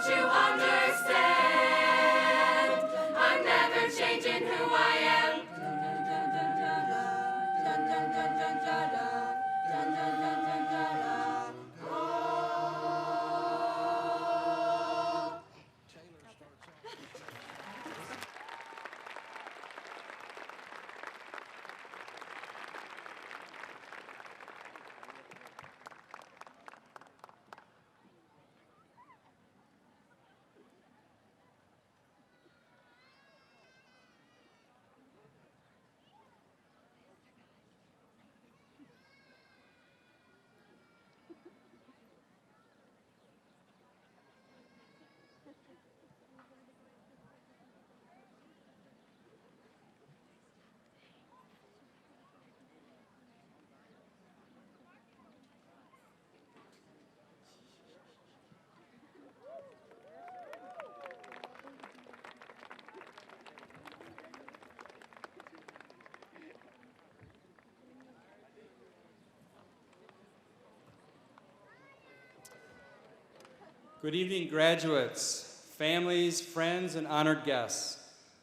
Don't you understand? I'm never changing who I am. Good evening, graduates, families, friends, and honored guests.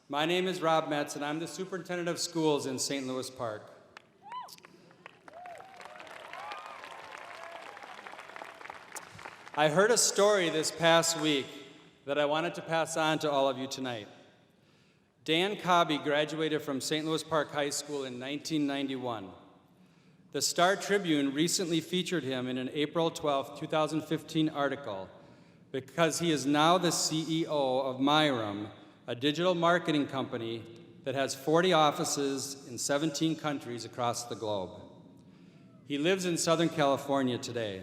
My name is Rob Metz, and I'm the Superintendent of Schools in St. Louis Park. I heard a story this past week that I wanted to pass on to all of you tonight. Dan Cobby graduated from St. Louis Park High School in 1991. The Star Tribune recently featured him in an April 12, 2015 article because he is now the CEO of Myram, a digital marketing company that has 40 offices in 17 countries across the globe. He lives in Southern California today.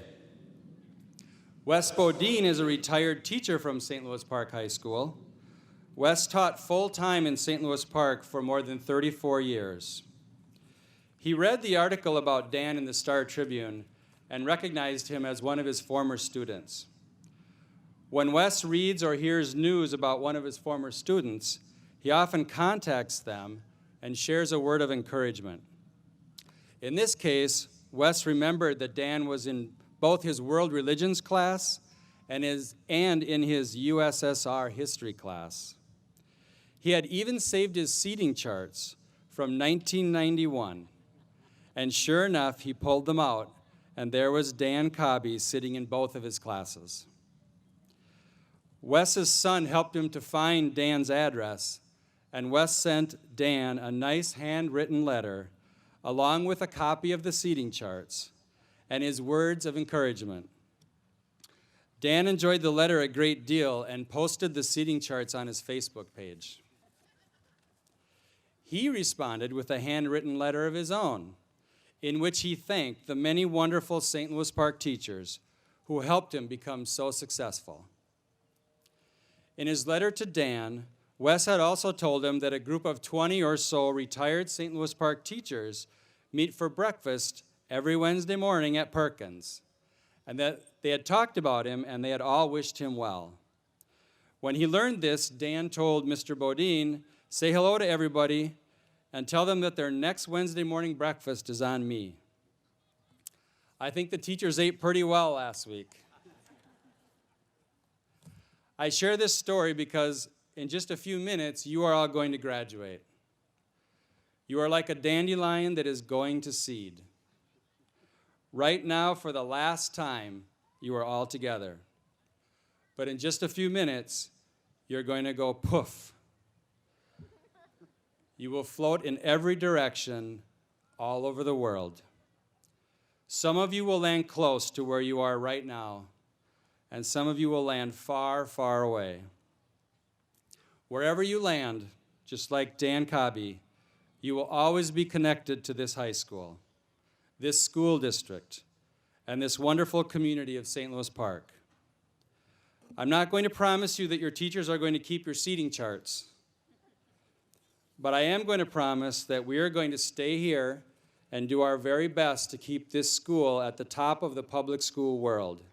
Wes Bodine is a retired teacher from St. Louis Park High School. Wes taught full-time in St. Louis Park for more than 34 years. He read the article about Dan in the Star Tribune and recognized him as one of his former students. When Wes reads or hears news about one of his former students, he often contacts them and shares a word of encouragement. In this case, Wes remembered that Dan was in both his world religions class and in his USSR history class. He had even saved his seating charts from 1991, and sure enough, he pulled them out, and there was Dan Cobby sitting in both of his classes. Wes's son helped him to find Dan's address, and Wes sent Dan a nice handwritten letter along with a copy of the seating charts and his words of encouragement. Dan enjoyed the letter a great deal and posted the seating charts on his Facebook page. He responded with a handwritten letter of his own, in which he thanked the many wonderful St. Louis Park teachers who helped him become so successful. In his letter to Dan, Wes had also told him that a group of 20 or so retired St. Louis Park teachers meet for breakfast every Wednesday morning at Perkins, and that they had talked about him and they had all wished him well. When he learned this, Dan told Mr. Bodine, "Say hello to everybody and tell them that their next Wednesday morning breakfast is on me." I think the teachers ate pretty well last week. I share this story because in just a few minutes, you are all going to graduate. You are like a dandelion that is going to seed. Right now, for the last time, you are all together. But in just a few minutes, you're going to go poof. You will float in every direction all over the world. Some of you will land close to where you are right now, and some of you will land far, far away. Wherever you land, just like Dan Cobby, you will always be connected to this high school, this school district, and this wonderful community of St. Louis Park. I'm not going to promise you that your teachers are going to keep your seating charts, but I am going to promise that we are going to stay here and do our very best to keep this school at the top of the public school world.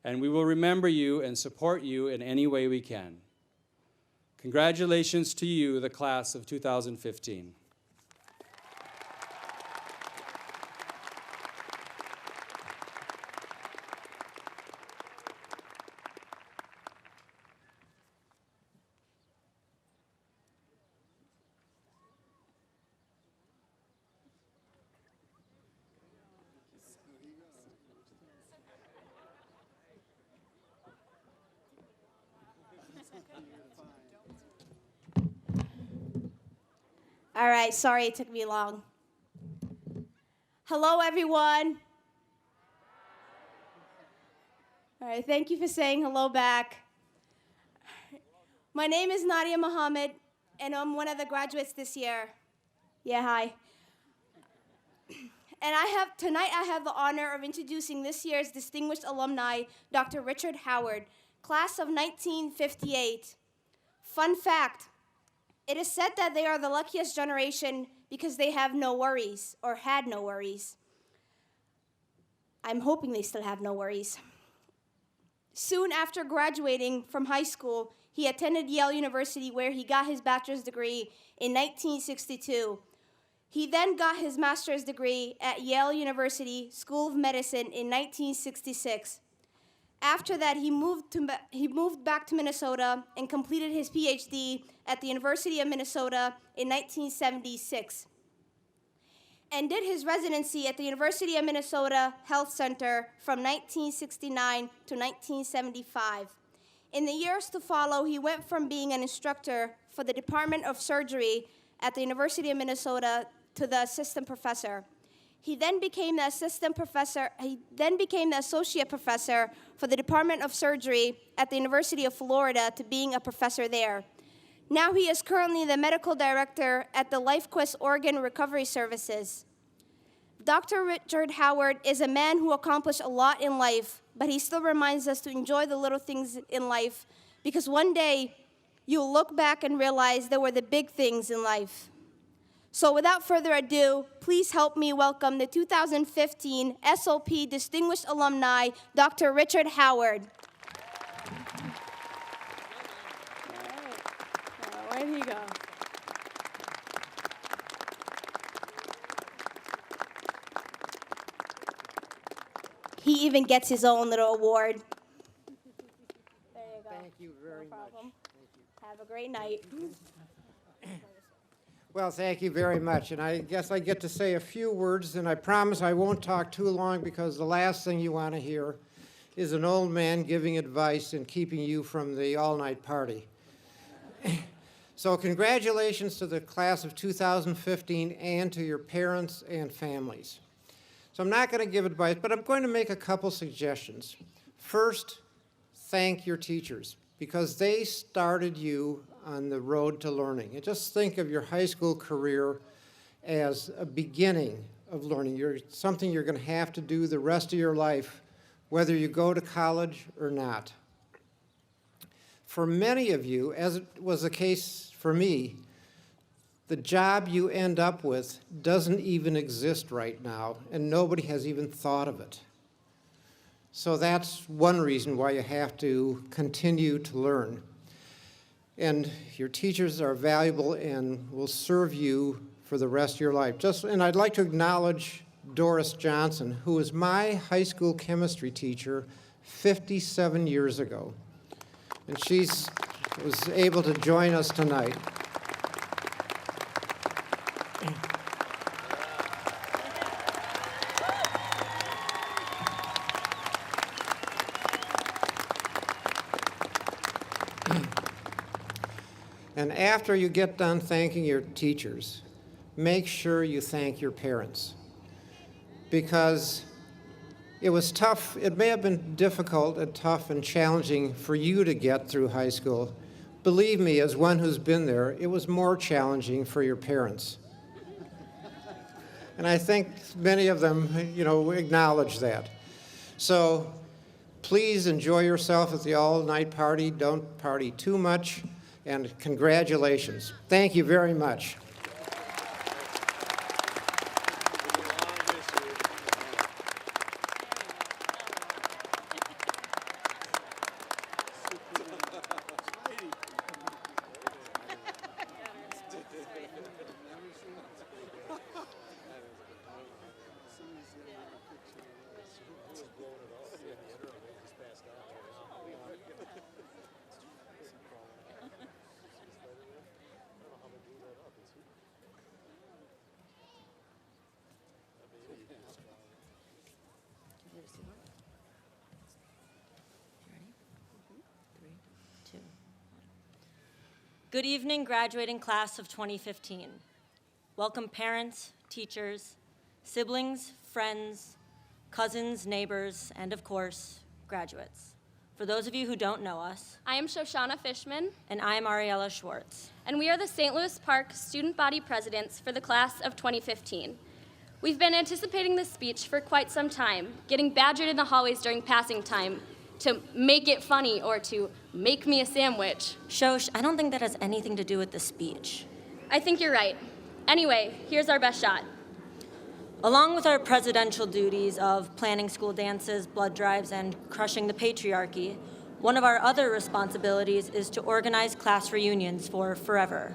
And we will remember you and support you in any way we can. Congratulations to you, the class of 2015. All right, sorry it took me long. Hello, everyone. All right, thank you for saying hello back. My name is Nadia Muhammad, and I'm one of the graduates this year. Yeah, hi. And tonight I have the honor of introducing this year's distinguished alumni, Dr. Richard Howard, class of 1958. Fun fact, it is said that they are the luckiest generation because they have no worries, or had no worries. I'm hoping they still have no worries. Soon after graduating from high school, he attended Yale University where he got his bachelor's degree in 1962. He then got his master's degree at Yale University School of Medicine in 1966. After that, he moved back to Minnesota and completed his PhD at the University of Minnesota in 1976, and did his residency at the University of Minnesota Health Center from 1969 to 1975. In the years to follow, he went from being an instructor for the Department of Surgery at the University of Minnesota to the assistant professor. He then became the associate professor for the Department of Surgery at the University of Florida to being a professor there. Now he is currently the medical director at the LifeQuest Organ Recovery Services. Dr. Richard Howard is a man who accomplished a lot in life, but he still reminds us to enjoy the little things in life because one day you'll look back and realize there were the big things in life. So without further ado, please help me welcome the 2015 SOP Distinguished Alumni, Dr. Richard Howard. Where'd he go? He even gets his own little award. There you go. Thank you very much. Thank you. Have a great night. Well, thank you very much. And I guess I get to say a few words, and I promise I won't talk too long because the last thing you want to hear is an old man giving advice and keeping you from the all-night party. So congratulations to the class of 2015 and to your parents and families. So I'm not going to give advice, but I'm going to make a couple suggestions. First, thank your teachers because they started you on the road to learning. And just think of your high school career as a beginning of learning. Something you're going to have to do the rest of your life, whether you go to college or not. For many of you, as it was the case for me, the job you end up with doesn't even exist right now, and nobody has even thought of it. So that's one reason why you have to continue to learn. And your teachers are valuable and will serve you for the rest of your life. And I'd like to acknowledge Doris Johnson, who was my high school chemistry teacher 57 years ago. And she was able to join us tonight. And after you get done thanking your teachers, make sure you thank your parents. Because it was tough, it may have been difficult and tough and challenging for you to get through high school. Believe me, as one who's been there, it was more challenging for your parents. And I think many of them, acknowledge that. So please enjoy yourself at the all-night party. Don't party too much. And congratulations. Thank you very much. Good evening, graduating class of 2015. welcome parents, teachers, siblings, friends, cousins, neighbors, and of course, graduates. For those of you who don't know us, I am Shoshana Fishman, and I am Ariella Schwartz. and we are the St. Louis Park student body presidents for the class of 2015. We've been anticipating this speech for quite some time, getting badgered in the hallways during passing time to make it funny or to make me a sandwich. Shosh, I don't think that has anything to do with the speech. I think you're right. Anyway, here's our best shot. Along with our presidential duties of planning school dances, blood drives, and crushing the patriarchy, one of our other responsibilities is to organize class reunions for forever.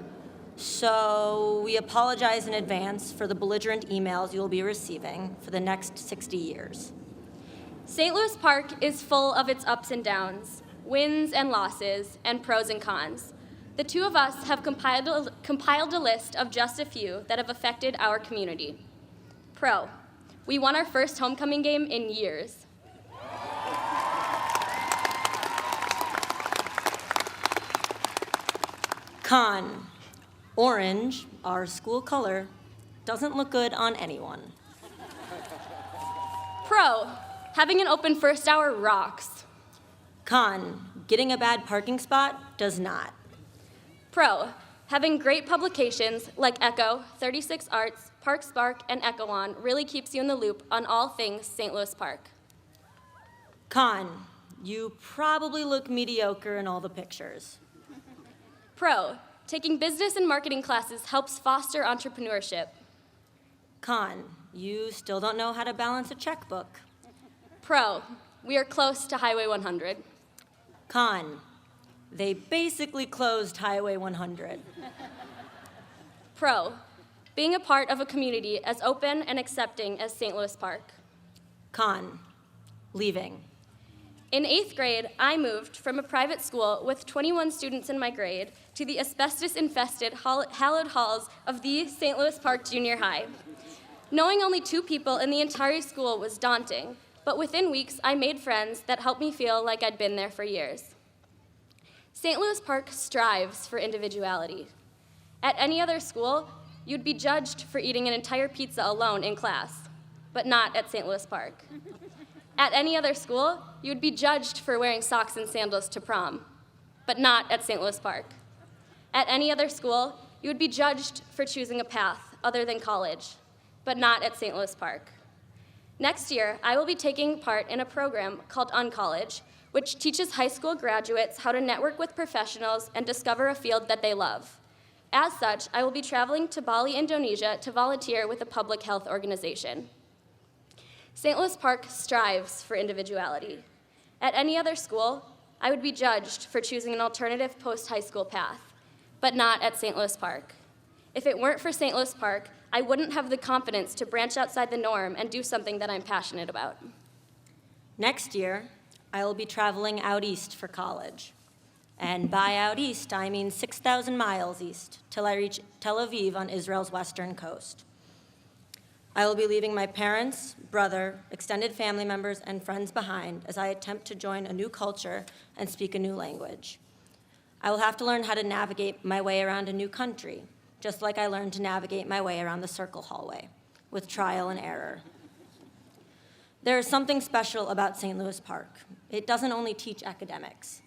So we apologize in advance for the belligerent emails you'll be receiving for the next 60 years. St. Louis Park is full of its ups and downs, wins and losses, and pros and cons. The two of us have compiled a list of just a few that have affected our community. Pro, we won our first homecoming game in years. Con, orange, our school color, doesn't look good on anyone. Pro, having an open first hour rocks. Con, getting a bad parking spot does not. Pro, having great publications like Echo, 36 Arts, Park Spark, and Echo On really keeps you in the loop on all things St. Louis Park. Con, you probably look mediocre in all the pictures. Pro, taking business and marketing classes helps foster entrepreneurship. Con, you still don't know how to balance a checkbook. Pro, we are close to Highway 100. Con, they basically closed Highway 100. Pro, being a part of a community as open and accepting as St. Louis Park. Con, leaving. In 8th grade, I moved from a private school with 21 students in my grade to the asbestos-infested hallowed halls of the St. Louis Park Junior High. Knowing only 2 people in the entire school was daunting, but within weeks, I made friends that helped me feel like I'd been there for years. St. Louis Park strives for individuality. At any other school, you'd be judged for eating an entire pizza alone in class, but not at St. Louis Park. At any other school, you would be judged for wearing socks and sandals to prom, but not at St. Louis Park. At any other school, you would be judged for choosing a path other than college, but not at St. Louis Park. Next year, I will be taking part in a program called Uncollege, which teaches high school graduates how to network with professionals and discover a field that they love. As such, I will be traveling to Bali, Indonesia to volunteer with a public health organization. St. Louis Park strives for individuality. At any other school, I would be judged for choosing an alternative post-high school path, but not at St. Louis Park. If it weren't for St. Louis Park, I wouldn't have the confidence to branch outside the norm and do something that I'm passionate about. Next year, I will be traveling out east for college. And by out east, I mean 6,000 miles east, till I reach Tel Aviv on Israel's western coast. I will be leaving my parents, brother, extended family members, and friends behind as I attempt to join a new culture and speak a new language. I will have to learn how to navigate my way around a new country, just like I learned to navigate my way around the circle hallway, with trial and error. There is something special about St. Louis Park. It doesn't only teach academics,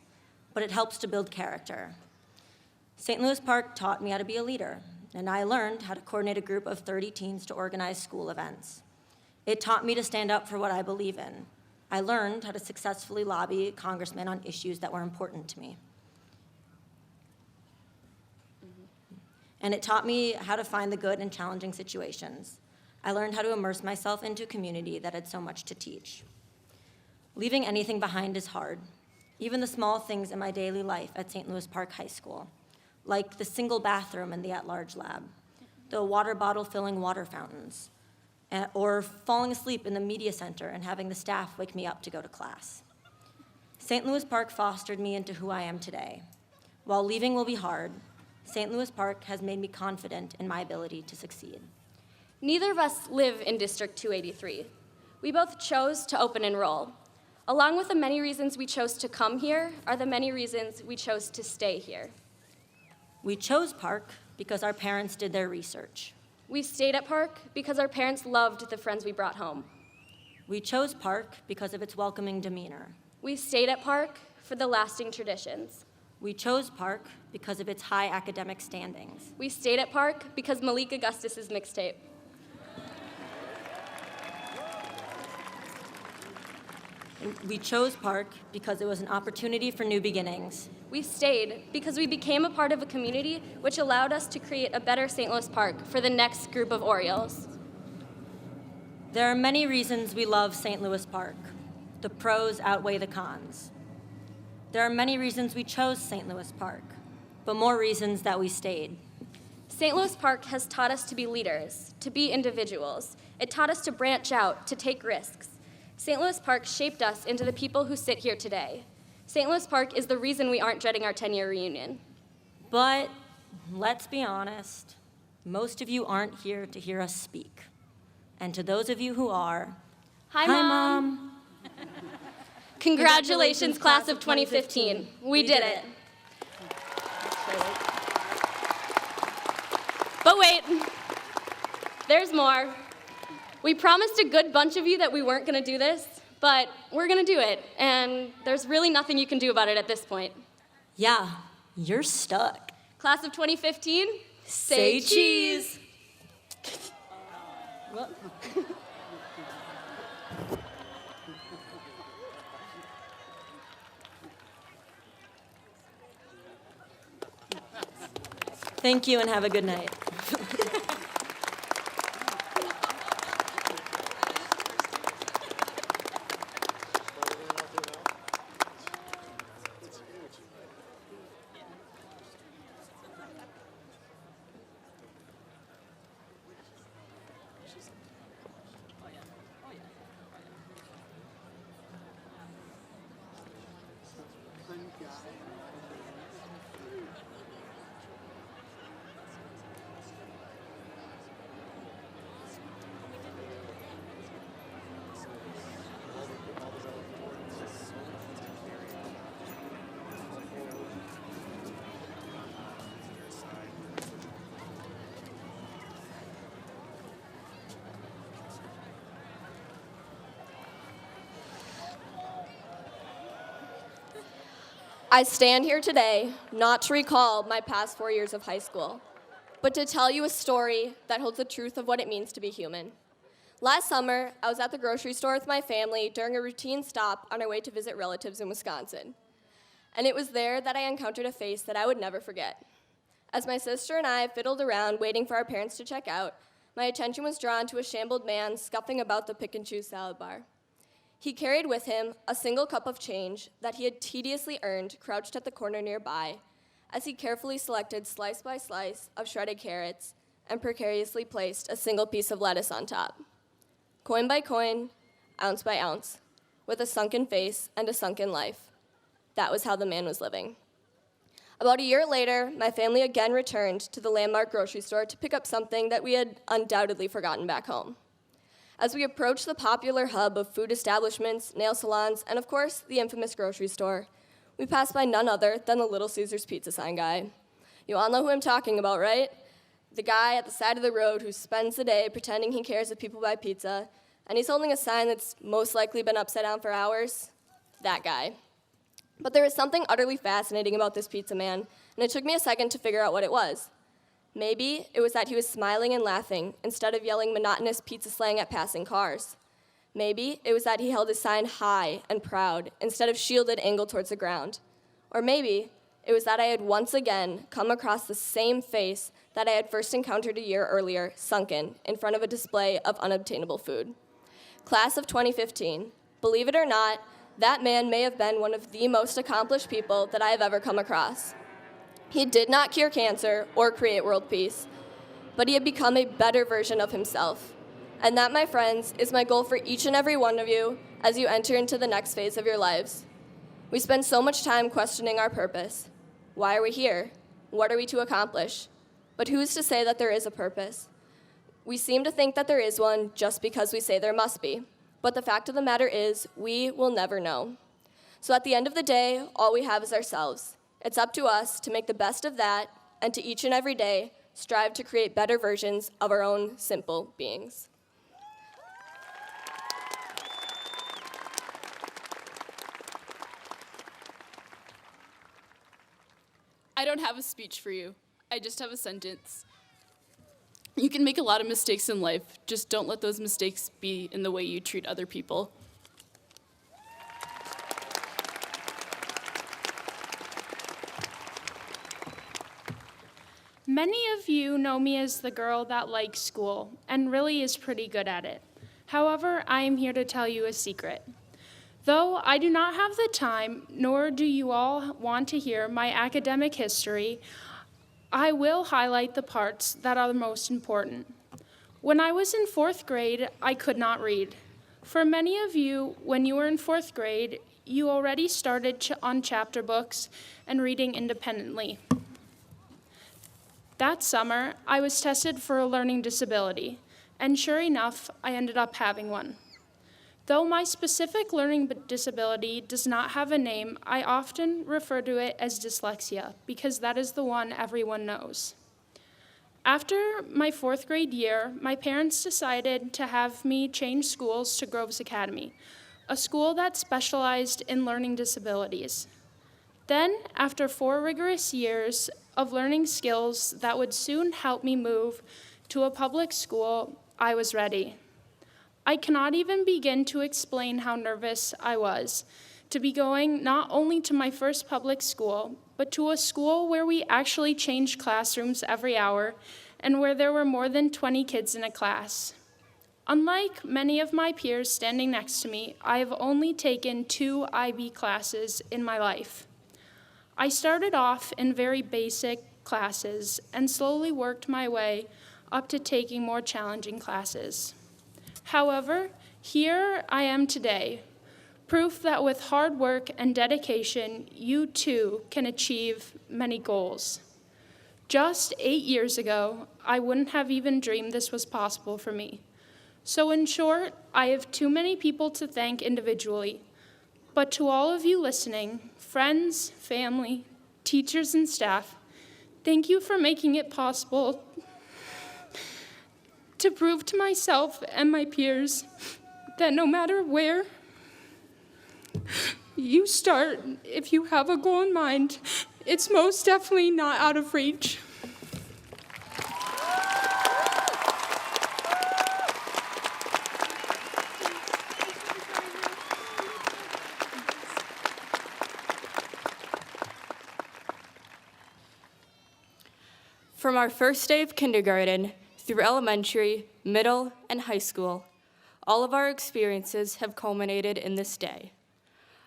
but it helps to build character. St. Louis Park taught me how to be a leader, and I learned how to coordinate a group of 30 teens to organize school events. It taught me to stand up for what I believe in. I learned how to successfully lobby congressmen on issues that were important to me. And it taught me how to find the good in challenging situations. I learned how to immerse myself into a community that had so much to teach. Leaving anything behind is hard, even the small things in my daily life at St. Louis Park High School, like the single bathroom in the at-large lab, the water bottle filling water fountains, or falling asleep in the media center and having the staff wake me up to go to class. St. Louis Park fostered me into who I am today. While leaving will be hard, St. Louis Park has made me confident in my ability to succeed. Neither of us live in District 283. We both chose to open enroll. Along with the many reasons we chose to come here are the many reasons we chose to stay here. We chose Park because our parents did their research. We stayed at Park because our parents loved the friends we brought home. We chose Park because of its welcoming demeanor. We stayed at Park for the lasting traditions. We chose Park because of its high academic standings. We stayed at Park because Malik Augustus's mixtape. And we chose Park because it was an opportunity for new beginnings. We stayed because we became a part of a community which allowed us to create a better St. Louis Park for the next group of Orioles. There are many reasons we love St. Louis Park. The pros outweigh the cons. There are many reasons we chose St. Louis Park, but more reasons that we stayed. St. Louis Park has taught us to be leaders, to be individuals. It taught us to branch out, to take risks. St. Louis Park shaped us into the people who sit here today. St. Louis Park is the reason we aren't dreading our 10-year reunion. But let's be honest, most of you aren't here to hear us speak. And to those of you who are, Hi, Mom. Congratulations, class of 2015. We did it. But wait, there's more. We promised a good bunch of you that we weren't going to do this, but we're going to do it, and there's really nothing you can do about it at this point. Yeah, you're stuck. Class of 2015, Say cheese. Thank you and have a good night. I stand here today not to recall my past 4 years of high school, but to tell you a story that holds the truth of what it means to be human. Last summer, I was at the grocery store with my family during a routine stop on our way to visit relatives in Wisconsin. And it was there that I encountered a face that I would never forget. As my sister and I fiddled around waiting for our parents to check out, my attention was drawn to a shambled man scuffing about the pick and choose salad bar. He carried with him a single cup of change that he had tediously earned crouched at the corner nearby, as he carefully selected slice by slice of shredded carrots and precariously placed a single piece of lettuce on top. Coin by coin, ounce by ounce, with a sunken face and a sunken life. That was how the man was living. About a year later, my family again returned to the landmark grocery store to pick up something that we had undoubtedly forgotten back home. As we approached the popular hub of food establishments, nail salons, and of course, the infamous grocery store, we passed by none other than the Little Caesars pizza sign guy. You all know who I'm talking about, right? The guy at the side of the road who spends the day pretending he cares if people buy pizza, and he's holding a sign that's most likely been upside down for hours. That guy. But there was something utterly fascinating about this pizza man, and it took me a second to figure out what it was. Maybe it was that he was smiling and laughing instead of yelling monotonous pizza slang at passing cars. Maybe it was that he held his sign high and proud instead of shielded angled towards the ground. Or maybe it was that I had once again come across the same face that I had first encountered a year earlier, sunken in front of a display of unobtainable food. Class of 2015, believe it or not, that man may have been one of the most accomplished people that I have ever come across. He did not cure cancer or create world peace, but he had become a better version of himself. And that, my friends, is my goal for each and every one of you as you enter into the next phase of your lives. We spend so much time questioning our purpose. Why are we here? What are we to accomplish? But who's to say that there is a purpose? We seem to think that there is one just because we say there must be. But the fact of the matter is, we will never know. So at the end of the day, all we have is ourselves. It's up to us to make the best of that and to each and every day strive to create better versions of our own simple beings. I don't have a speech for you. I just have a sentence. You can make a lot of mistakes in life. Just don't let those mistakes be in the way you treat other people. Many of you know me as the girl that likes school and really is pretty good at it. However, I am here to tell you a secret. Though I do not have the time, nor do you all want to hear my academic history, I will highlight the parts that are the most important. When I was in 4th grade, I could not read. For many of you, when you were in 4th grade, you already started on chapter books and reading independently. That summer, I was tested for a learning disability, and sure enough, I ended up having one. Though my specific learning disability does not have a name, I often refer to it as dyslexia because that is the one everyone knows. After my 4th grade year, my parents decided to have me change schools to Groves Academy, a school that specialized in learning disabilities. Then, after 4 rigorous years of learning skills that would soon help me move to a public school, I was ready. I cannot even begin to explain how nervous I was to be going not only to my first public school, but to a school where we actually changed classrooms every hour and where there were more than 20 kids in a class. Unlike many of my peers standing next to me, I have only taken 2 IB classes in my life. I started off in very basic classes and slowly worked my way up to taking more challenging classes. However, here I am today, proof that with hard work and dedication, you too can achieve many goals. Just 8 years ago, I wouldn't have even dreamed this was possible for me. So in short, I have too many people to thank individually. But to all of you listening, friends, family, teachers, and staff, thank you for making it possible to prove to myself and my peers that no matter where you start, if you have a goal in mind, it's most definitely not out of reach. From our first day of kindergarten through elementary, middle, and high school, all of our experiences have culminated in this day.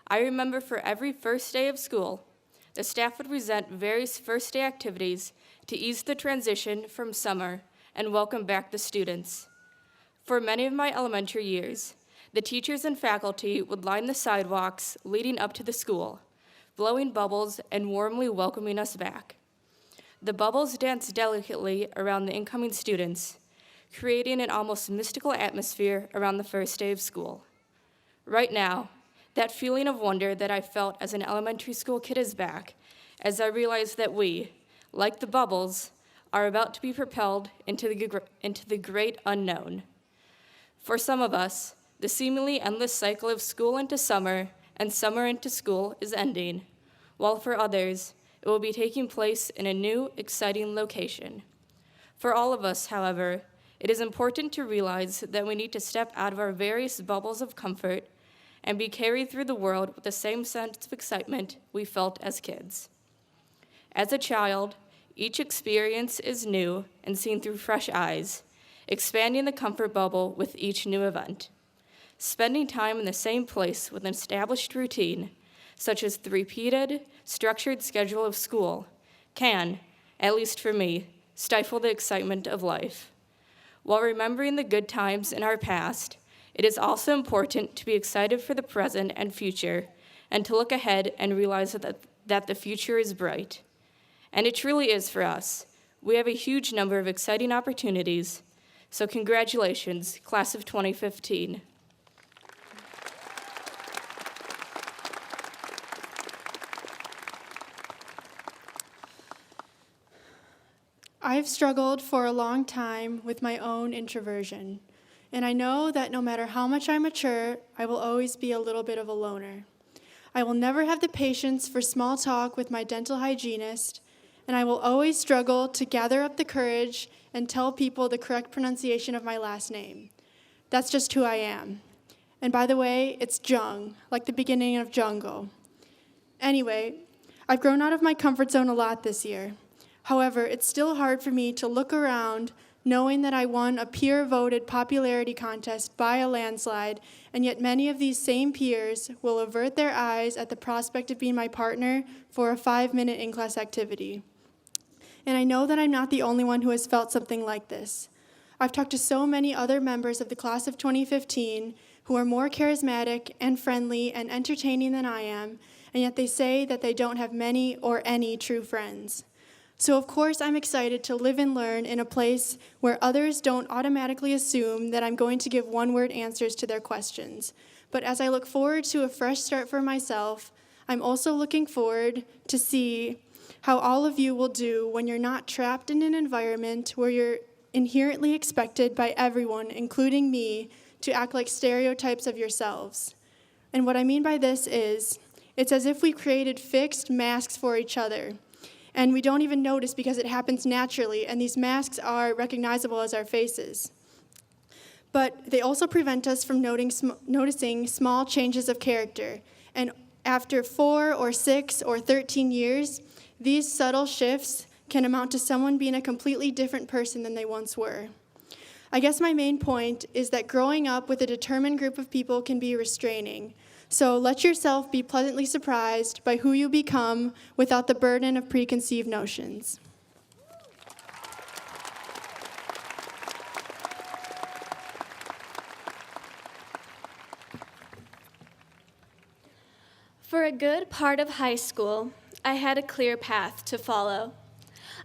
I remember for every first day of school, the staff would present various first day activities to ease the transition from summer and welcome back the students. For many of my elementary years, the teachers and faculty would line the sidewalks leading up to the school, blowing bubbles and warmly welcoming us back. The bubbles danced delicately around the incoming students, creating an almost mystical atmosphere around the first day of school. Right now, that feeling of wonder that I felt as an elementary school kid is back, as I realize that we, like the bubbles, are about to be propelled into the great unknown. For some of us, the seemingly endless cycle of school into summer and summer into school is ending, while for others, it will be taking place in a new, exciting location. For all of us, however, it is important to realize that we need to step out of our various bubbles of comfort and be carried through the world with the same sense of excitement we felt as kids. As a child, each experience is new and seen through fresh eyes, expanding the comfort bubble with each new event. Spending time in the same place with an established routine, such as the repeated, structured schedule of school, can, at least for me, stifle the excitement of life. While remembering the good times in our past, it is also important to be excited for the present and future, and to look ahead and realize that the future is bright. And it truly is for us. We have a huge number of exciting opportunities, so congratulations, class of 2015. I've struggled for a long time with my own introversion, and I know that no matter how much I mature, I will always be a little bit of a loner. I will never have the patience for small talk with my dental hygienist, and I will always struggle to gather up the courage and tell people the correct pronunciation of my last name. That's just who I am. And by the way, it's Jung, like the beginning of jungle. Anyway, I've grown out of my comfort zone a lot this year. However, it's still hard for me to look around knowing that I won a peer-voted popularity contest by a landslide, and yet many of these same peers will avert their eyes at the prospect of being my partner for a 5-minute in-class activity. And I know that I'm not the only one who has felt something like this. I've talked to so many other members of the class of 2015 who are more charismatic and friendly and entertaining than I am, and yet they say that they don't have many or any true friends. So of course I'm excited to live and learn in a place where others don't automatically assume that I'm going to give one-word answers to their questions. But as I look forward to a fresh start for myself, I'm also looking forward to see how all of you will do when you're not trapped in an environment where you're inherently expected by everyone, including me, to act like stereotypes of yourselves. And what I mean by this is, it's as if we created fixed masks for each other, and we don't even notice because it happens naturally, and these masks are recognizable as our faces. But they also prevent us from noticing small changes of character, and after 4 or 6 or 13 years, these subtle shifts can amount to someone being a completely different person than they once were. I guess my main point is that growing up with a determined group of people can be restraining. So let yourself be pleasantly surprised by who you become without the burden of preconceived notions. For a good part of high school, I had a clear path to follow.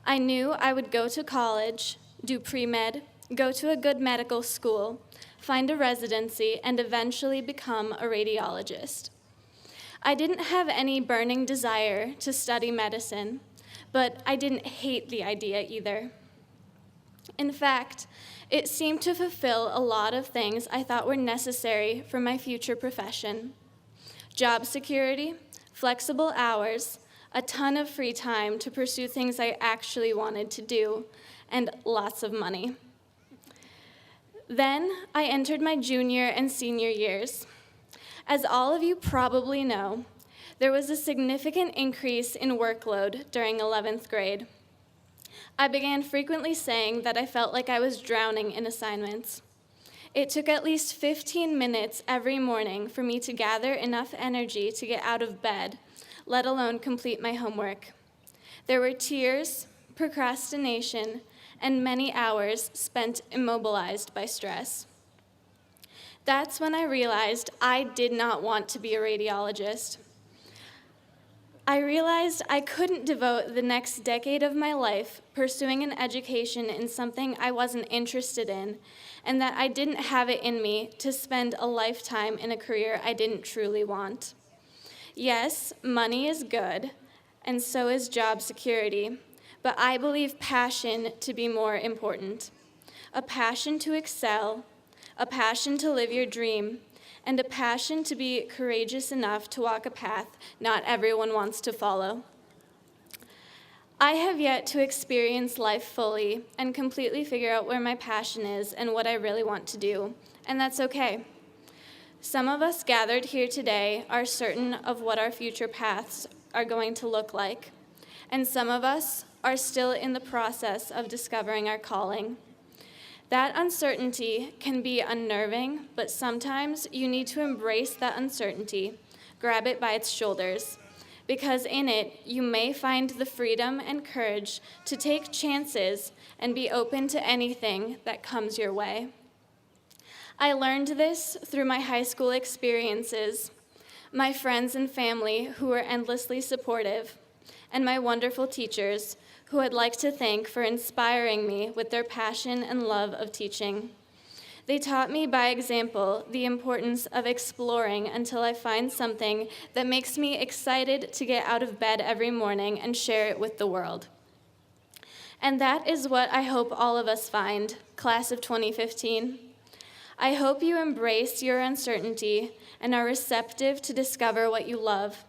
I knew I would go to college, do pre-med, go to a good medical school, find a residency, and eventually become a radiologist. I didn't have any burning desire to study medicine, but I didn't hate the idea either. In fact, it seemed to fulfill a lot of things I thought were necessary for my future profession. Job security, flexible hours, a ton of free time to pursue things I actually wanted to do, and lots of money. Then I entered my junior and senior years. As all of you probably know, there was a significant increase in workload during 11th grade. I began frequently saying that I felt like I was drowning in assignments. It took at least 15 minutes every morning for me to gather enough energy to get out of bed, let alone complete my homework. There were tears, procrastination, and many hours spent immobilized by stress. That's when I realized I did not want to be a radiologist. I realized I couldn't devote the next decade of my life pursuing an education in something I wasn't interested in, and that I didn't have it in me to spend a lifetime in a career I didn't truly want. Yes, money is good, and so is job security, but I believe passion to be more important. A passion to excel, a passion to live your dream, and a passion to be courageous enough to walk a path not everyone wants to follow. I have yet to experience life fully and completely figure out where my passion is and what I really want to do, and that's okay. Some of us gathered here today are certain of what our future paths are going to look like, and some of us are still in the process of discovering our calling. That uncertainty can be unnerving, but sometimes you need to embrace that uncertainty, grab it by its shoulders, because in it you may find the freedom and courage to take chances and be open to anything that comes your way. I learned this through my high school experiences, my friends and family who were endlessly supportive, and my wonderful teachers who I'd like to thank for inspiring me with their passion and love of teaching. They taught me by example the importance of exploring until I find something that makes me excited to get out of bed every morning and share it with the world. And that is what I hope all of us find, class of 2015. I hope you embrace your uncertainty and are receptive to discover what you love.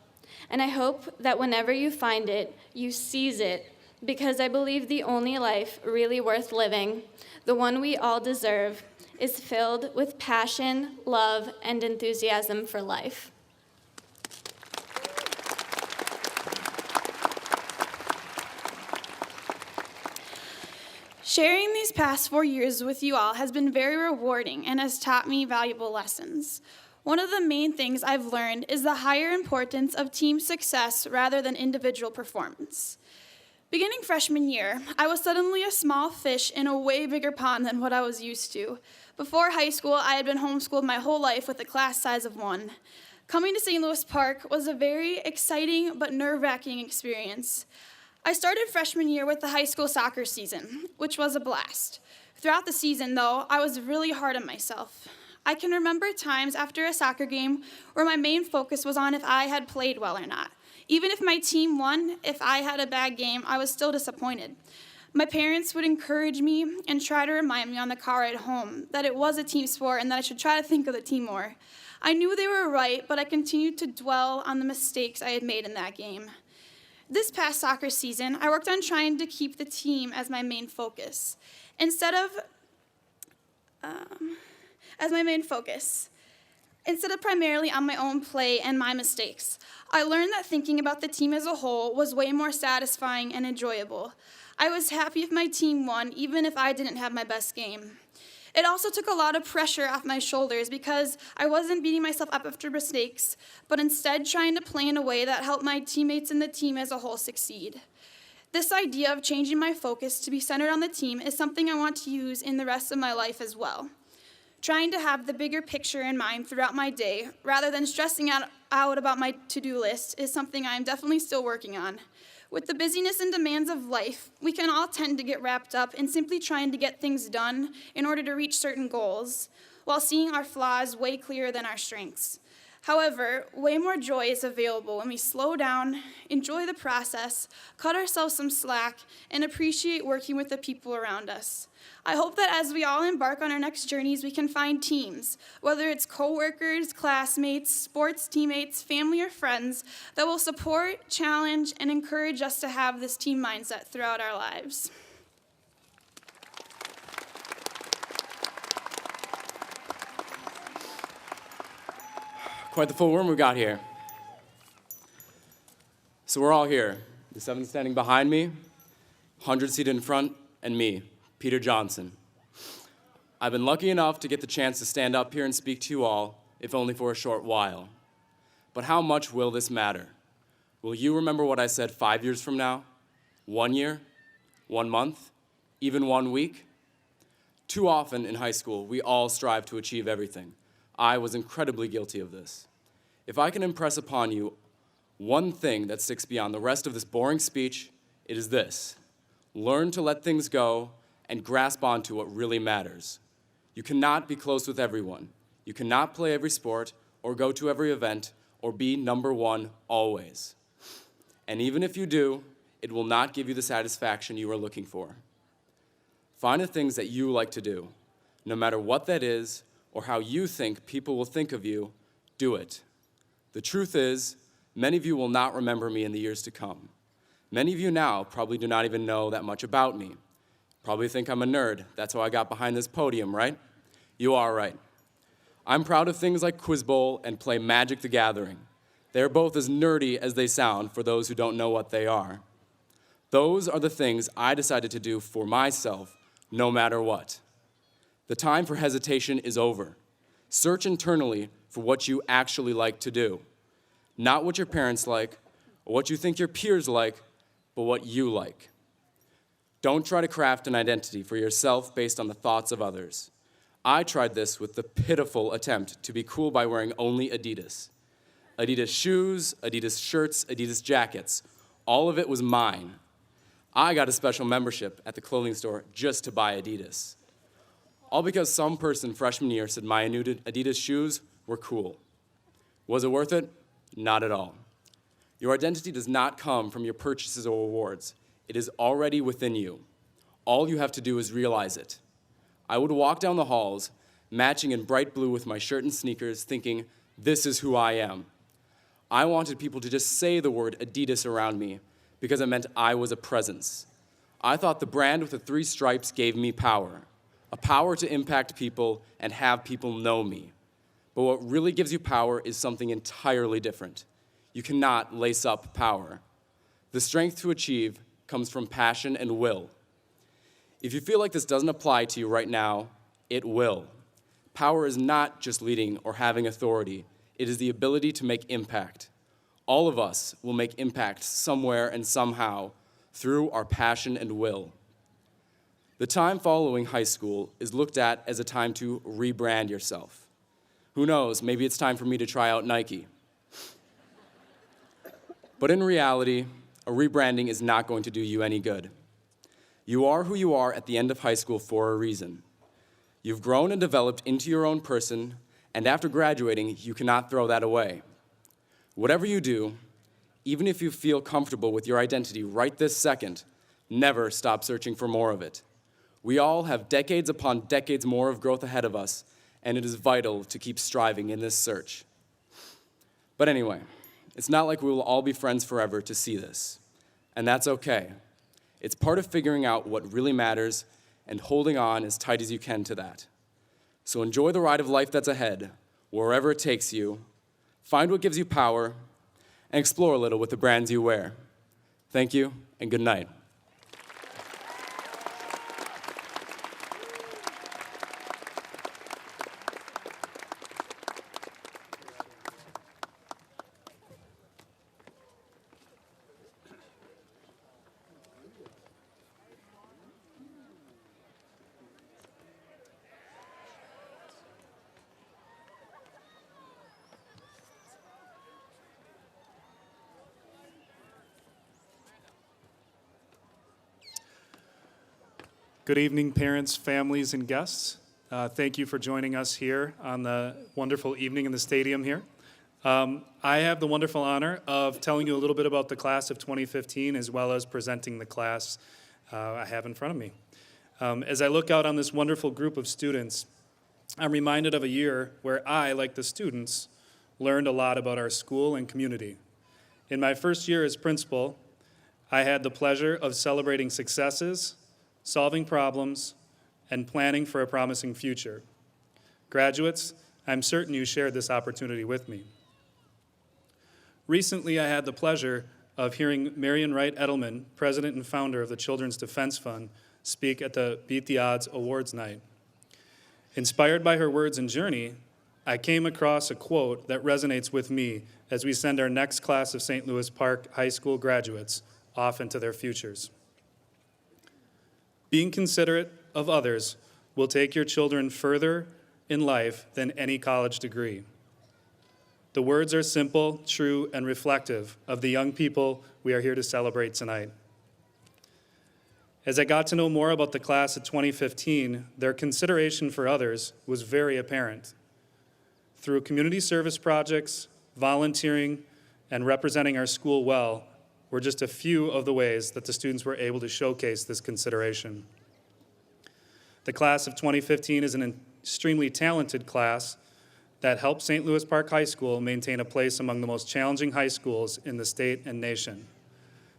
And I hope that whenever you find it, you seize it, because I believe the only life really worth living, the one we all deserve, is filled with passion, love, and enthusiasm for life. Sharing these past 4 years with you all has been very rewarding and has taught me valuable lessons. One of the main things I've learned is the higher importance of team success rather than individual performance. Beginning freshman year, I was suddenly a small fish in a way bigger pond than what I was used to. Before high school, I had been homeschooled my whole life with a class size of 1. Coming to St. Louis Park was a very exciting but nerve-wracking experience. I started freshman year with the high school soccer season, which was a blast. Throughout the season, though, I was really hard on myself. I can remember times after a soccer game where my main focus was on if I had played well or not. Even if my team won, if I had a bad game, I was still disappointed. My parents would encourage me and try to remind me on the car ride home that it was a team sport and that I should try to think of the team more. I knew they were right, but I continued to dwell on the mistakes I had made in that game. This past soccer season, I worked on trying to keep the team as my main focus. Instead of primarily on my own play and my mistakes. I learned that thinking about the team as a whole was way more satisfying and enjoyable. I was happy if my team won, even if I didn't have my best game. It also took a lot of pressure off my shoulders because I wasn't beating myself up after mistakes, but instead trying to play in a way that helped my teammates and the team as a whole succeed. This idea of changing my focus to be centered on the team is something I want to use in the rest of my life as well. Trying to have the bigger picture in mind throughout my day, rather than stressing out about my to-do list, is something I'm definitely still working on. With the busyness and demands of life, we can all tend to get wrapped up in simply trying to get things done in order to reach certain goals, while seeing our flaws way clearer than our strengths. However, way more joy is available when we slow down, enjoy the process, cut ourselves some slack, and appreciate working with the people around us. I hope that as we all embark on our next journeys, we can find teams, whether it's coworkers, classmates, sports teammates, family, or friends, that will support, challenge, and encourage us to have this team mindset throughout our lives. Quite the full room we got here. So we're all here. The 7 standing behind me, 100 seated in front, and me, Peter Johnson. I've been lucky enough to get the chance to stand up here and speak to you all, if only for a short while. But how much will this matter? Will you remember what I said 5 years from now? 1 year? 1 month? Even 1 week? Too often in high school, we all strive to achieve everything. I was incredibly guilty of this. If I can impress upon you one thing that sticks beyond the rest of this boring speech, it is this: learn to let things go and grasp onto what really matters. You cannot be close with everyone. You cannot play every sport or go to every event or be number one always. And even if you do, it will not give you the satisfaction you are looking for. Find the things that you like to do. No matter what that is or how you think people will think of you, do it. The truth is, many of you will not remember me in the years to come. Many of you now probably do not even know that much about me. Probably think I'm a nerd. That's how I got behind this podium, right? You are right. I'm proud of things like Quiz Bowl and play Magic the Gathering. They're both as nerdy as they sound for those who don't know what they are. Those are the things I decided to do for myself, no matter what. The time for hesitation is over. Search internally for what you actually like to do. Not what your parents like, or what you think your peers like, but what you like. Don't try to craft an identity for yourself based on the thoughts of others. I tried this with the pitiful attempt to be cool by wearing only Adidas. Adidas shoes, Adidas shirts, Adidas jackets. All of it was mine. I got a special membership at the clothing store just to buy Adidas. All because some person freshman year said my new Adidas shoes were cool. Was it worth it? Not at all. Your identity does not come from your purchases or awards. It is already within you. all you have to do is realize it. I would walk down the halls, matching in bright blue with my shirt and sneakers, thinking, this is who I am. I wanted people to just say the word Adidas around me because it meant I was a presence. I thought the brand with the 3 stripes gave me power, a power to impact people and have people know me. But what really gives you power is something entirely different. You cannot lace up power. The strength to achieve comes from passion and will. If you feel like this doesn't apply to you right now, it will. Power is not just leading or having authority. It is the ability to make impact. All of us will make impact somewhere and somehow through our passion and will. The time following high school is looked at as a time to rebrand yourself. Who knows, maybe it's time for me to try out Nike. But in reality, a rebranding is not going to do you any good. You are who you are at the end of high school for a reason. You've grown and developed into your own person, and after graduating, you cannot throw that away. Whatever you do, even if you feel comfortable with your identity right this second, never stop searching for more of it. We all have decades upon decades more of growth ahead of us, and it is vital to keep striving in this search. But anyway, it's not like we will all be friends forever to see this, and that's okay. It's part of figuring out what really matters and holding on as tight as you can to that. So enjoy the ride of life that's ahead, wherever it takes you. Find what gives you power, and explore a little with the brands you wear. Thank you, and good night. Good evening, parents, families, and guests. Thank you for joining us here on the wonderful evening in the stadium here. I have the wonderful honor of telling you a little bit about the class of 2015 as well as presenting the class I have in front of me. As I look out on this wonderful group of students, I'm reminded of a year where I, like the students, learned a lot about our school and community. In my first year as principal, I had the pleasure of celebrating successes, solving problems, and planning for a promising future. Graduates, I'm certain you shared this opportunity with me. Recently, I had the pleasure of hearing Marian Wright Edelman, president and founder of the Children's Defense Fund, speak at the Beat the Odds Awards night. Inspired by her words and journey, I came across a quote that resonates with me as we send our next class of St. Louis Park High School graduates off into their futures. Being considerate of others will take your children further in life than any college degree. The words are simple, true, and reflective of the young people we are here to celebrate tonight. As I got to know more about the class of 2015, their consideration for others was very apparent. Through community service projects, volunteering, and representing our school well, were just a few of the ways that the students were able to showcase this consideration. The class of 2015 is an extremely talented class that helped St. Louis Park High School maintain a place among the most challenging high schools in the state and nation.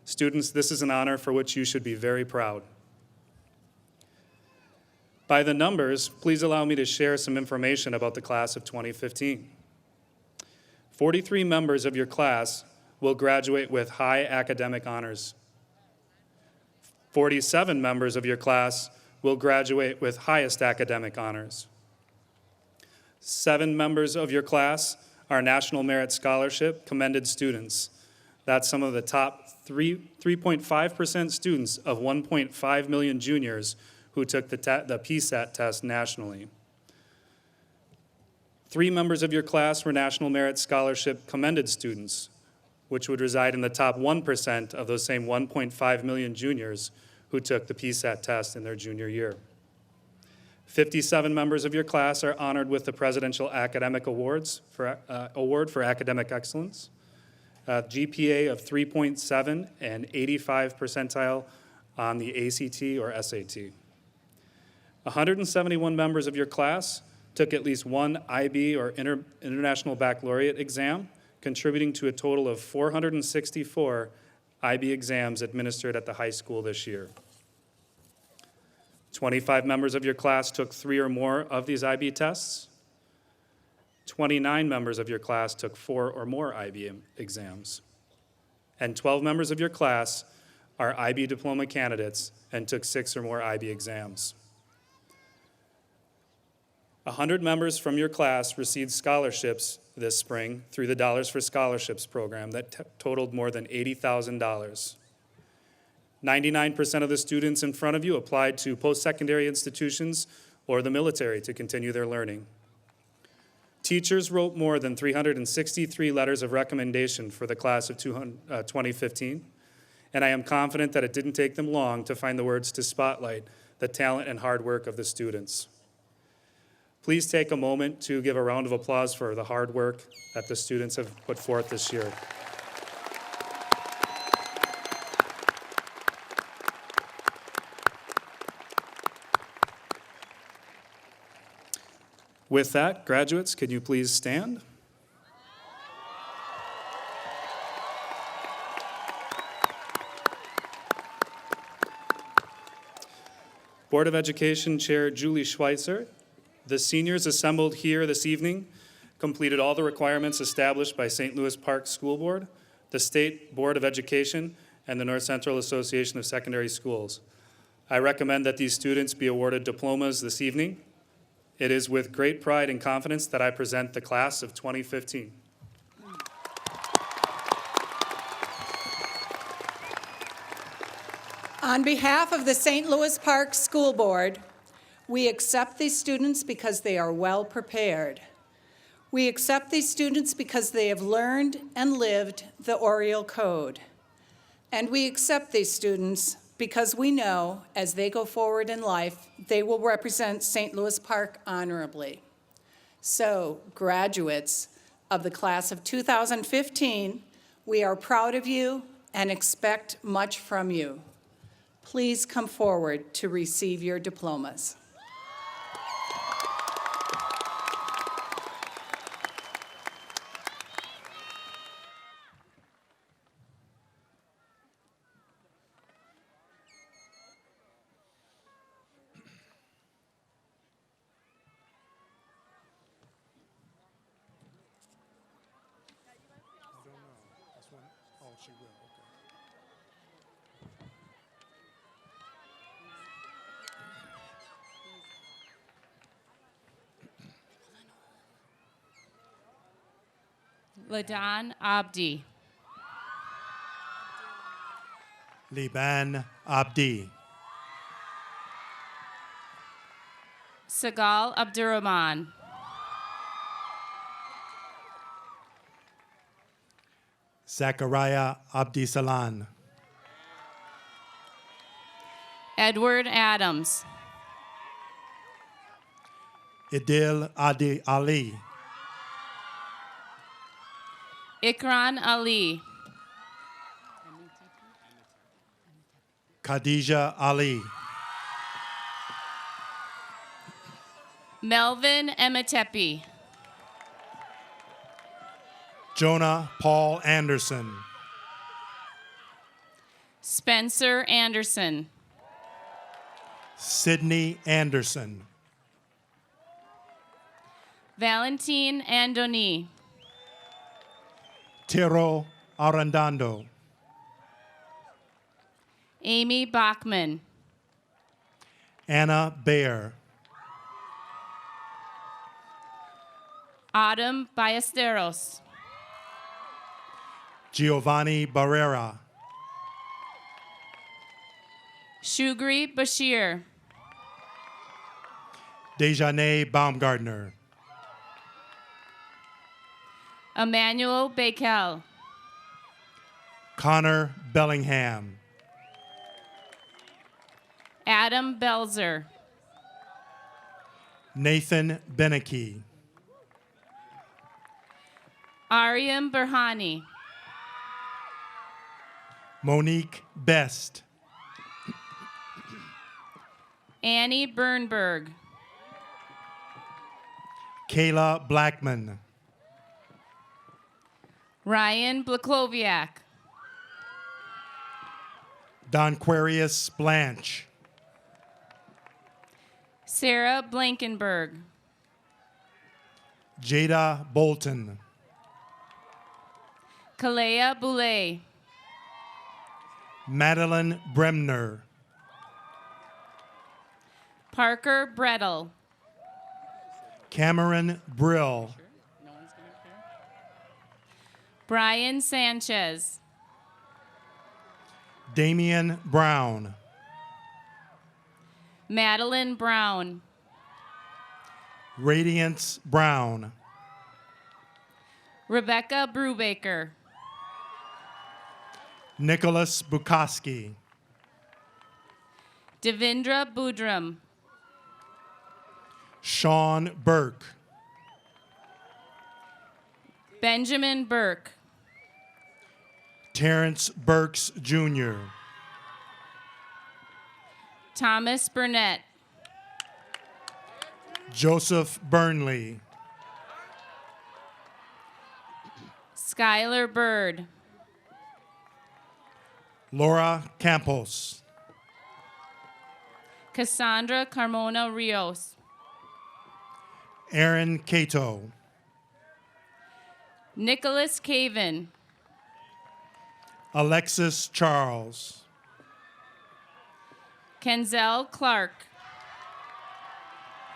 Students, this is an honor for which you should be very proud. By the numbers, please allow me to share some information about the class of 2015. 43 members of your class will graduate with high academic honors. 47 members of your class will graduate with highest academic honors. 7 members of your class are National Merit Scholarship commended students. That's some of the top 3.5% students of 1.5 million juniors who took the PSAT test nationally. 3 members of your class were National Merit Scholarship commended students, which would reside in the top 1% of those same 1.5 million juniors who took the PSAT test in their junior year. 57 members of your class are honored with the Presidential Academic Award for Academic Excellence, GPA of 3.7 and 85 percentile on the ACT or SAT. 171 members of your class took at least one IB or International Baccalaureate exam, contributing to a total of 464 IB exams administered at the high school this year. 25 members of your class took 3 or more of these IB tests. 29 members of your class took 4 or more IB exams. And 12 members of your class are IB diploma candidates and took 6 or more IB exams. 100 members from your class received scholarships this spring through the Dollars for Scholarships program that totaled more than $80,000. 99% of the students in front of you applied to post-secondary institutions or the military to continue their learning. Teachers wrote more than 363 letters of recommendation for the class of 2015, and I am confident that it didn't take them long to find the words to spotlight the talent and hard work of the students. Please take a moment to give a round of applause for the hard work that the students have put forth this year. With that, graduates, could you please stand? Board of Education Chair Julie Schweitzer, the seniors assembled here this evening completed all the requirements established by St. Louis Park School Board, the State Board of Education, and the North Central Association of Secondary Schools. I recommend that these students be awarded diplomas this evening. It is with great pride and confidence that I present the class of 2015. On behalf of the St. Louis Park School Board, we accept these students because they are well prepared. We accept these students because they have learned and lived the Oriole Code. And we accept these students because we know as they go forward in life, they will represent St. Louis Park honorably. So, graduates of the class of 2015, we are proud of you and expect much from you. Please come forward to receive your diplomas. Ladan Abdi. Liban Abdi. Sagal Abdurrahman. Zachariah Abdisalan. Edward Adams. Idil Adi Ali. Ikran Ali. Khadija Ali. Melvin Emetepi. Jonah Paul Anderson. Spencer Anderson. Sydney Anderson. Valentine Andoni. Tiro Arandando. Amy Bachman. Anna Baer. Autumn Ballesteros. Giovanni Barrera. Shugri Bashir. Dejanay Baumgartner. Emmanuel Bakel. Connor Bellingham. Adam Belzer. Nathan Beneke. Aryam Berhani. Monique Best. Annie Bernberg. Kayla Blackman. Ryan Blakloviak. Donquarius Blanche. Sarah Blankenberg. Jada Bolton. Kalea Boulay. Madeline Bremner. Parker Brettel. Cameron Brill. Brian Sanchez. Damian Brown. Madeline Brown. Radiance Brown. Rebecca Brubaker. Nicholas Bukowski. Devindra Budram. Sean Burke. Benjamin Burke. Terrence Burks Jr. Thomas Burnett. Joseph Burnley. Skylar Bird. Laura Campos. Cassandra Carmona Rios. Aaron Cato. Nicholas Caven. Alexis Charles. Kenzel Clark.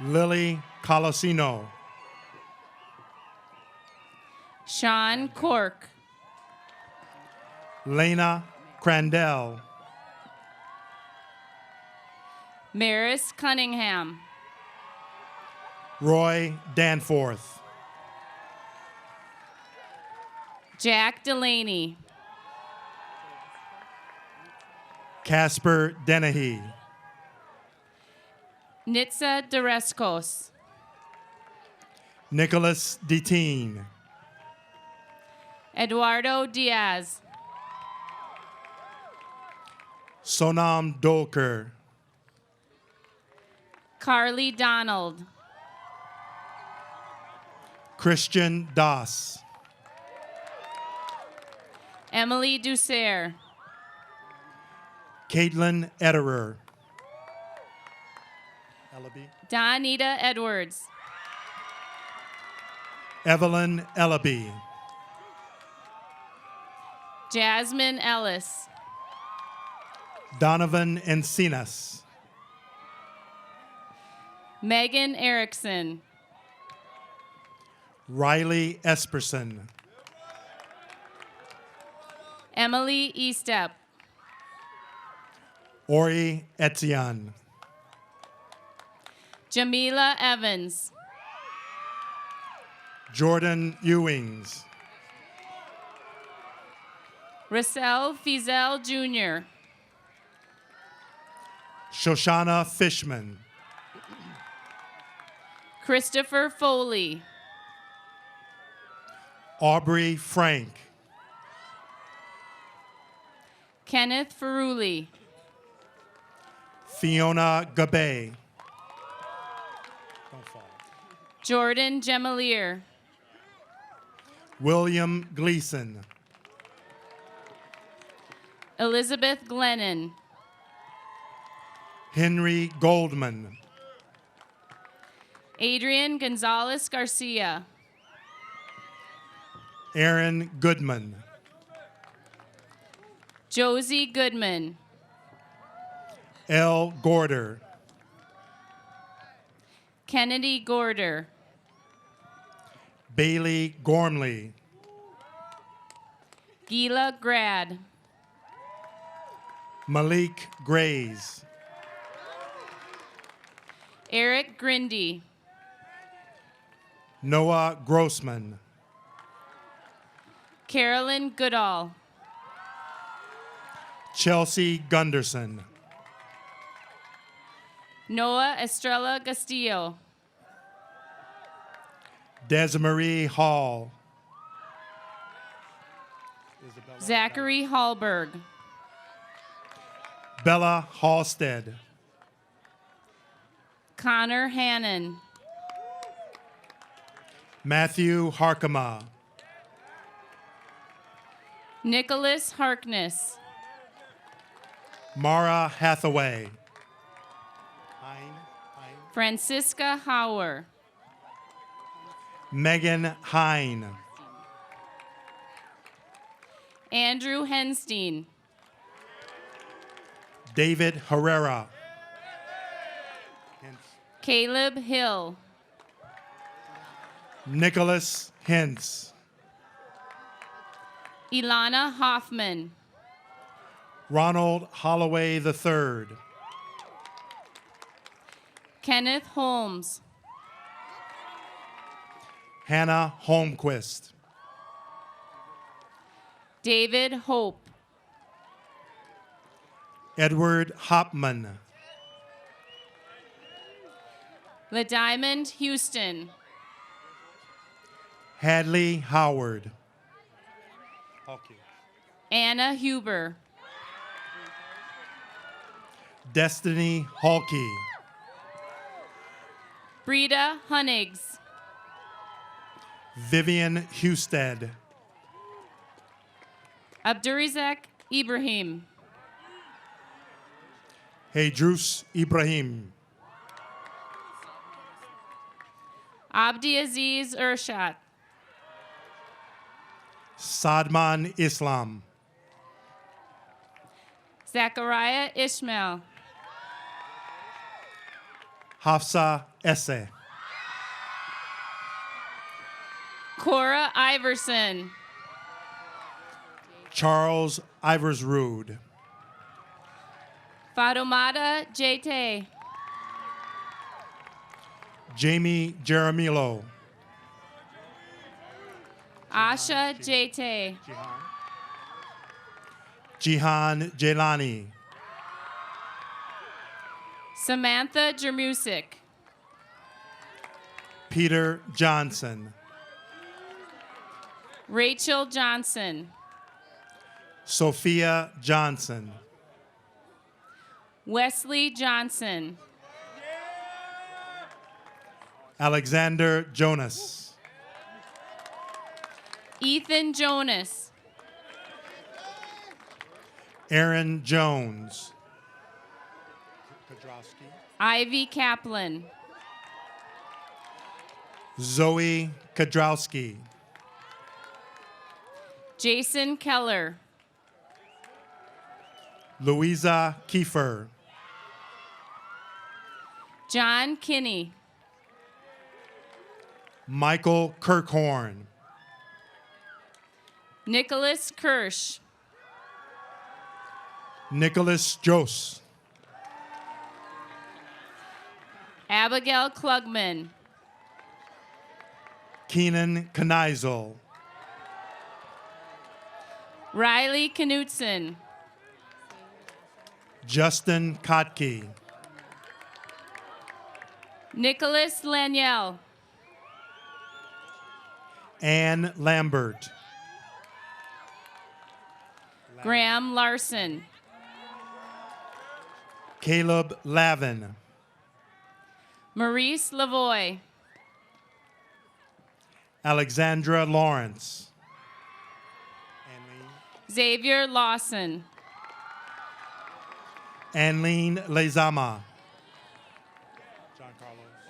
Lily Colosino. Sean Cork. Lena Crandell. Maris Cunningham. Roy Danforth. Jack Delaney. Casper Dennehy. Nitsa Dereskos. Nicholas Deteen. Eduardo Diaz. Sonam Dolker. Carly Donald. Christian Das. Emily Dussert. Caitlin Ederer. Donita Edwards. Evelyn Ellaby. Jasmine Ellis. Donovan Encinas. Megan Erickson. Riley Esperson. Emily Estep. Ori Etienne. Jamila Evans. Jordan Ewings. Russell Fizel Jr. Shoshana Fishman. Christopher Foley. Aubrey Frank. Kenneth Ferrulli. Fiona Gabay. Jordan Gemalier. William Gleason. Elizabeth Glennon. Henry Goldman. Adrian Gonzalez Garcia. Aaron Goodman. Josie Goodman. L. Gorder. Kennedy Gorder. Bailey Gormley. Gila Grad. Malik Grays. Eric Grindy. Noah Grossman. Carolyn Goodall. Chelsea Gunderson. Noah Estrella Castillo. Desmarie Hall. Zachary Hallberg. Bella Halstead. Connor Hannon. Matthew Harkema. Nicholas Harkness. Mara Hathaway. Francisca Hauer. Megan Hine. Andrew Henstein. David Herrera. Caleb Hill. Nicholas Hintz. Ilana Hoffman. Ronald Holloway III. Kenneth Holmes. Hannah Holmquist. David Hope. Edward Hopman. LaDiamond Houston. Hadley Howard. Anna Huber. Destiny Halkey. Brita Hunnigs. Vivian Husted. Abdurizak Ibrahim. Hedrus Ibrahim. Abdiaziz Urshat. Sadman Islam. Zachariah Ishmael. Hafsa Esse. Cora Iverson. Charles Iversrud. Fatomata Jete. Jamie Jaramillo. Asha Jete. Jihan Jelani. Samantha Jermusik. Peter Johnson. Rachel Johnson. Sophia Johnson. Wesley Johnson. Alexander Jonas. Ethan Jonas. Aaron Jones. Ivy Kaplan. Zoe Kadrowski. Jason Keller. Louisa Kiefer. John Kinney. Michael Kirkhorn. Nicholas Kirsch. Nicholas Jose. Abigail Klugman. Keenan Kneisel. Riley Knutson. Justin Kotke. Nicholas Laniel. Ann Lambert. Graham Larson. Caleb Lavin. Maurice Lavoie. Alexandra Lawrence. Xavier Lawson. Anleen Lezama.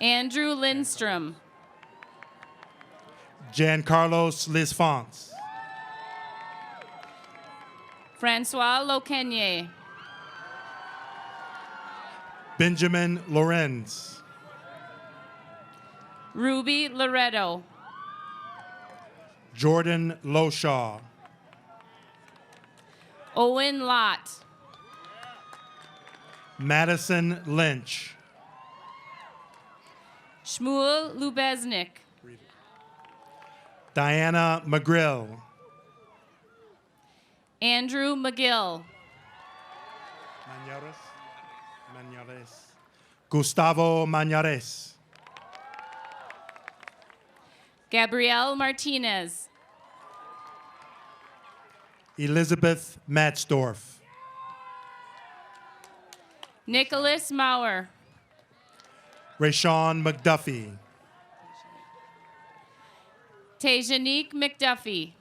Andrew Lindstrom. Giancarlos Lisfonts. Francois Loquenier. Benjamin Lorenz. Ruby Loretto. Jordan Loshaw. Owen Lott. Madison Lynch. Shmuel Lubeznik. Diana McGrill. Andrew McGill. Gustavo Mañares. Gabrielle Martinez. Elizabeth Matzdorf. Nicholas Maurer. Rayshawn McDuffie. Tajanique McDuffie.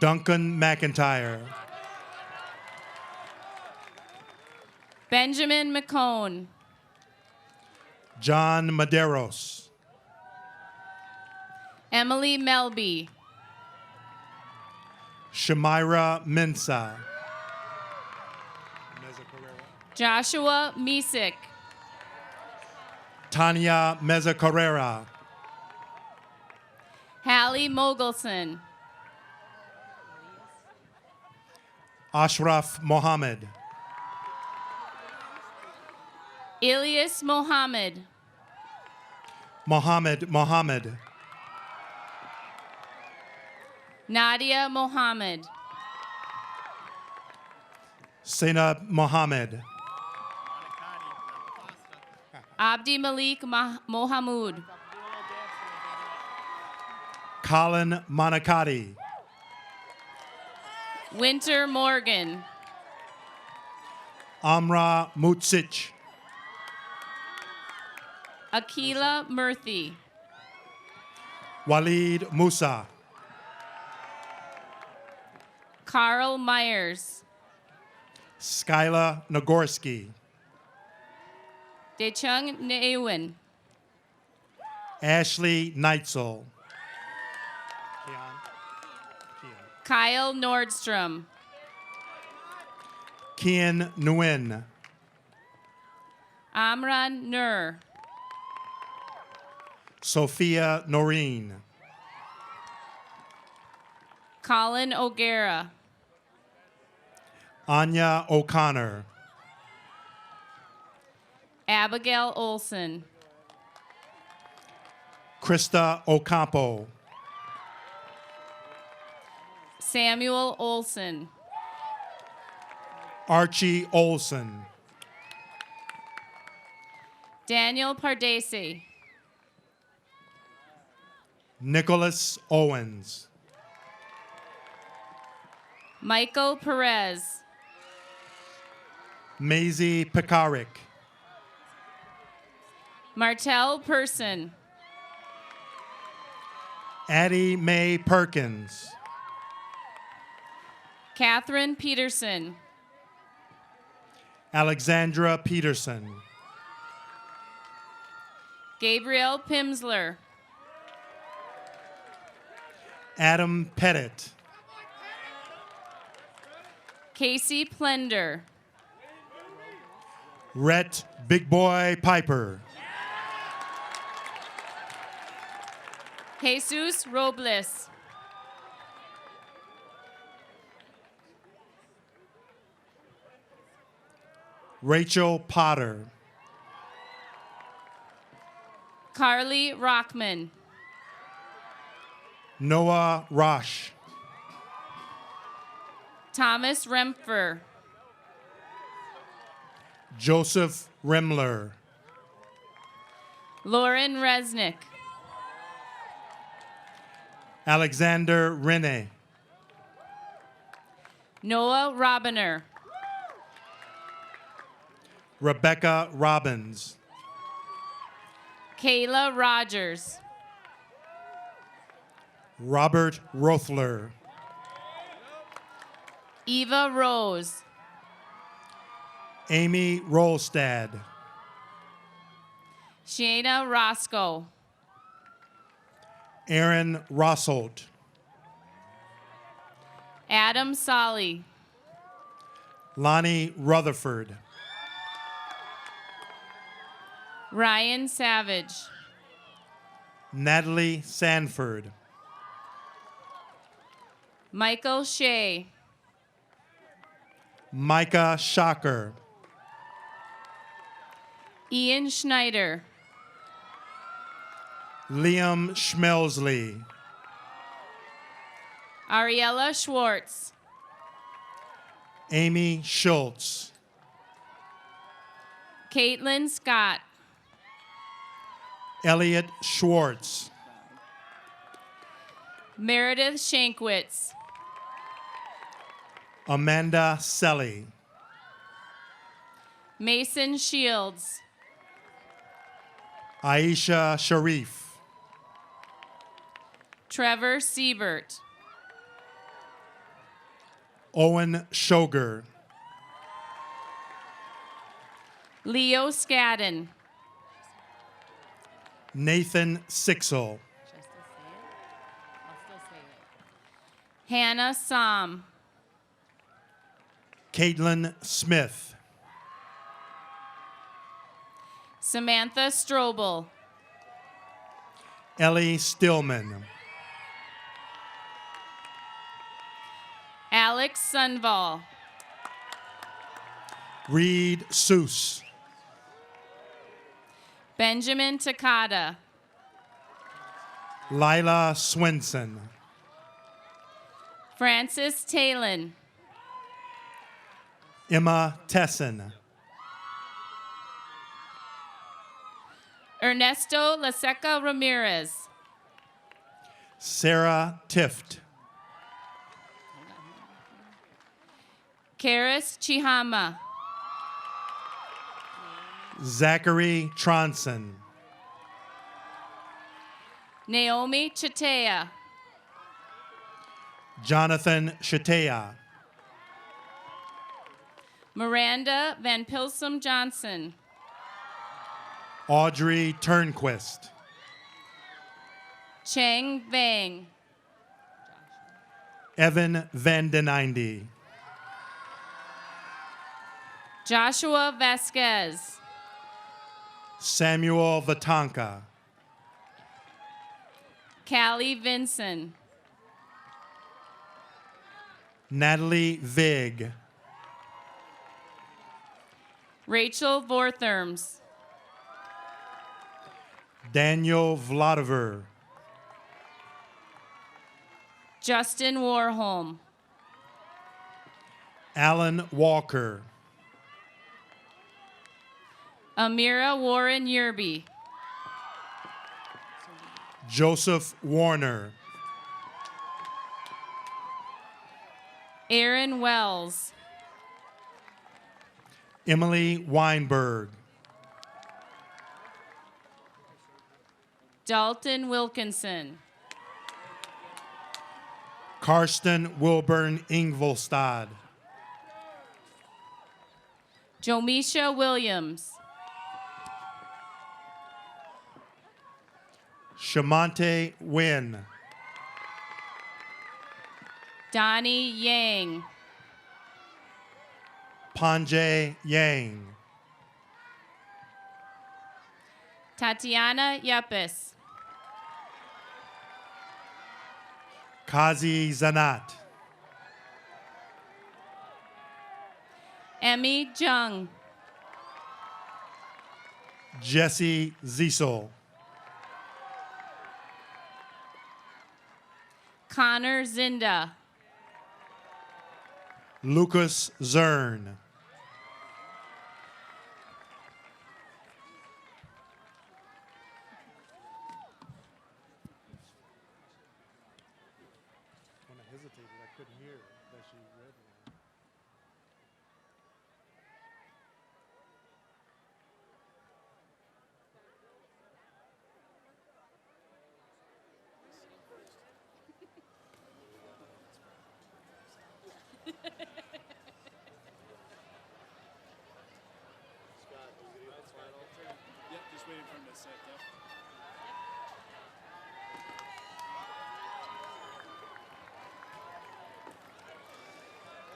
Duncan McIntyre. Benjamin McCone. John Maderos. Emily Melby. Shamira Mensa. Joshua Misik. Tanya Meza Carrera. Hallie Mogelson. Ashraf Mohammed. Ilyas Mohammed. Mohammed. Nadia Mohammed. Zainab Mohammed. Abdi Malik Mohamud. Colin Monacati. Winter Morgan. Amra Mutsic. Akila Murthy. Walid Musa. Carl Myers. Skyla Nagorski. Dechung Neewin. Ashley Neitzel. Kyle Nordstrom. Kian Nguyen. Amran Nur. Sophia Noreen. Colin O'Gara. Anya O'Connor. Abigail Olson. Krista Ocampo. Samuel Olson. Archie Olson. Daniel Pardesi. Nicholas Owens. Michael Perez. Maisie Pekarik. Martell Person. Addie Mae Perkins. Catherine Peterson. Alexandra Peterson. Gabriel Pimsler. Adam Pettit. Casey Plender. Rhett Big Boy Piper. Jesus Robles. Rachel Potter. Carly Rockman. Noah Rosh. Thomas Rempfer. Joseph Remler. Lauren Resnick. Alexander Rene. Noah Robiner. Rebecca Robbins. Kayla Rogers. Robert Rothler. Eva Rose. Amy Rolstad. Shayna Roscoe. Aaron Rossolt. Adam Solly. Lonnie Rutherford. Ryan Savage. Natalie Sanford. Michael Shea. Micah Shocker. Ian Schneider. Liam Schmelsley. Ariella Schwartz. Amy Schultz. Caitlin Scott. Elliot Schwartz. Meredith Shankwitz. Amanda Selly. Mason Shields. Aisha Sharif. Trevor Siebert. Owen Shoger. Leo Scadden. Nathan Sixel. Hannah Som. Caitlin Smith. Samantha Strobel. Ellie Stillman. Alex Sunval. Reed Seuss. Benjamin Takada. Lila Swenson. Francis Talon. Emma Tesson. Ernesto Laseca Ramirez. Sarah Tift. Karis Chihama. Zachary Tronson. Naomi Chatea. Jonathan Shatea. Miranda Van Pilsum Johnson. Audrey Turnquist. Cheng Vang. Evan Vandeninde. Joshua Vasquez. Samuel Vatanka. Callie Vinson. Natalie Vig. Rachel Vortherms. Daniel Vladiver. Justin Warholm. Alan Walker. Amira Warren Yerby. Joseph Warner. Aaron Wells. Emily Weinberg. Dalton Wilkinson. Karsten Wilburn Ingolstad. Jomisha Williams. Shamante Wynn. Donnie Yang. Panjay Yang. Tatiana Yepes. Kazi Zanat. Emmy Jung. Jesse Ziesel. Connor Zinda. Lucas Zern. When I hesitated, I couldn't hear that she read one.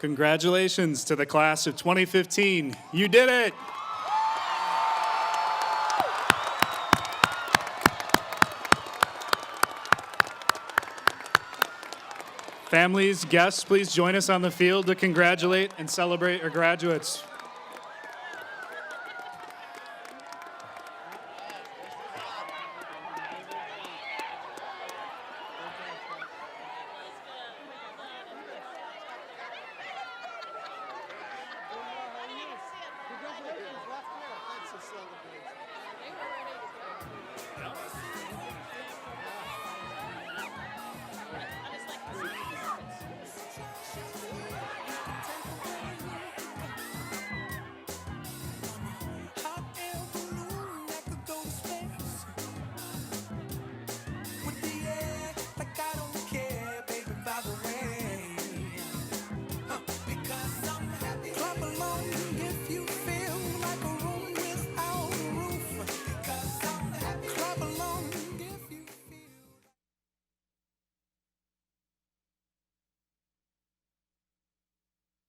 Congratulations to the class of 2015. You did it! Families, guests, please join us on the field to congratulate and celebrate our graduates.